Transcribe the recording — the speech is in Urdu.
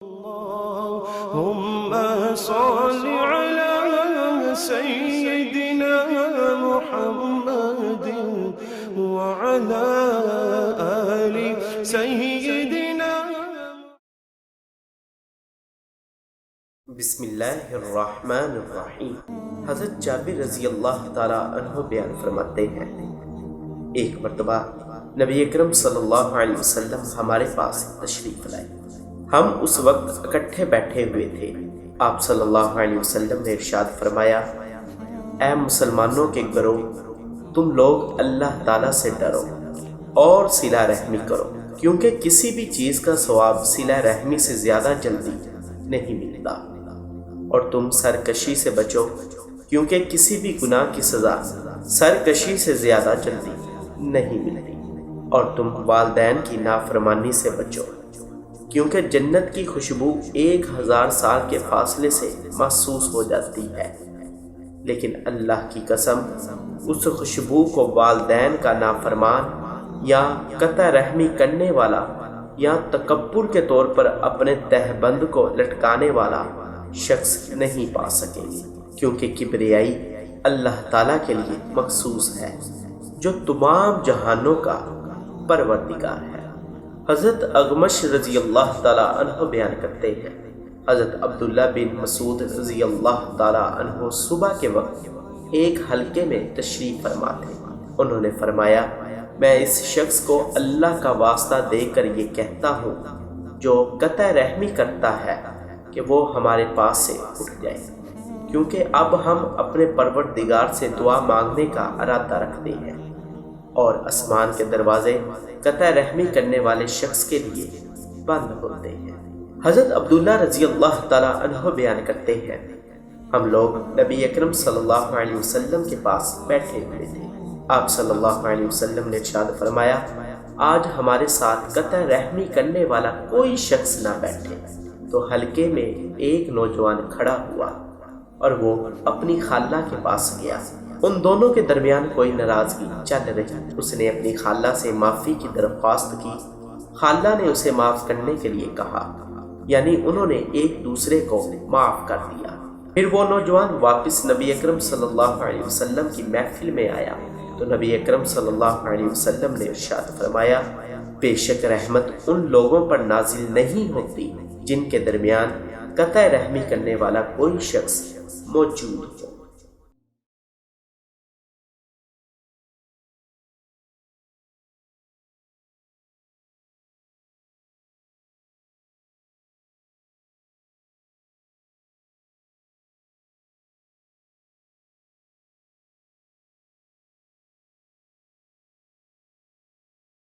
اللهم صل على سيدنا محمد وعلى آل سيدنا. بسم اللہ الرحمن الرحیم. حضرت جابر رضی اللہ تعالیٰ عنہ بیان فرماتے ہیں، ایک مرتبہ نبی اکرم صلی اللہ علیہ وسلم ہمارے پاس تشریف لائے. ہم اس وقت اکٹھے بیٹھے ہوئے تھے. آپ صلی اللہ علیہ وسلم نے ارشاد فرمایا، اے مسلمانوں کے گروہ، تم لوگ اللہ تعالیٰ سے ڈرو اور صلہ رحمی کرو، کیونکہ کسی بھی چیز کا ثواب صلہ رحمی سے زیادہ جلدی نہیں ملتا. اور تم سرکشی سے بچو، کیونکہ کسی بھی گناہ کی سزا سرکشی سے زیادہ جلدی نہیں ملتی. اور تم والدین کی نافرمانی سے بچو، کیونکہ جنت کی خوشبو 1000 سال کے فاصلے سے محسوس ہو جاتی ہے، لیکن اللہ کی قسم اس خوشبو کو والدین کا نافرمان یا قطع رحمی کرنے والا یا تکبر کے طور پر اپنے تہبند کو لٹکانے والا شخص نہیں پا سکے گی، کیونکہ کبریائی اللہ تعالیٰ کے لیے مخصوص ہے جو تمام جہانوں کا پروردگار ہے. حضرت اغمش رضی اللہ تعالیٰ عنہ بیان کرتے ہیں، حضرت عبداللہ بن مسعود رضی اللہ تعالیٰ عنہ صبح کے وقت ایک حلقے میں تشریف فرما تھے. انہوں نے فرمایا، میں اس شخص کو اللہ کا واسطہ دے کر یہ کہتا ہوں جو قطع رحمی کرتا ہے کہ وہ ہمارے پاس سے اٹھ جائے، کیونکہ اب ہم اپنے پروردگار سے دعا مانگنے کا ارادہ رکھتے ہیں اور آسمان کے دروازے قطع رحمی کرنے والے شخص کے لیے بند ہوتے ہیں. حضرت عبداللہ رضی اللہ تعالیٰ عنہ بیان کرتے ہیں، ہم لوگ نبی اکرم صلی اللہ علیہ وسلم کے پاس بیٹھے ہوئے تھے. آپ صلی اللہ علیہ وسلم نے ارشاد فرمایا، آج ہمارے ساتھ قطع رحمی کرنے والا کوئی شخص نہ بیٹھے. تو حلقے میں ایک نوجوان کھڑا ہوا اور وہ اپنی خالہ کے پاس گیا. ان دونوں کے درمیان کوئی ناراضگی چل رہی. اس نے اپنی خالہ سے معافی کی درخواست کی. خالہ نے اسے معاف کرنے کے لیے کہا، یعنی انہوں نے ایک دوسرے کو معاف کر دیا. پھر وہ نوجوان واپس نبی اکرم صلی اللہ علیہ وسلم کی محفل میں آیا تو نبی اکرم صلی اللہ علیہ وسلم نے ارشاد فرمایا، بے شک رحمت ان لوگوں پر نازل نہیں ہوتی جن کے درمیان قطع رحمی کرنے والا کوئی شخص موجود ہو.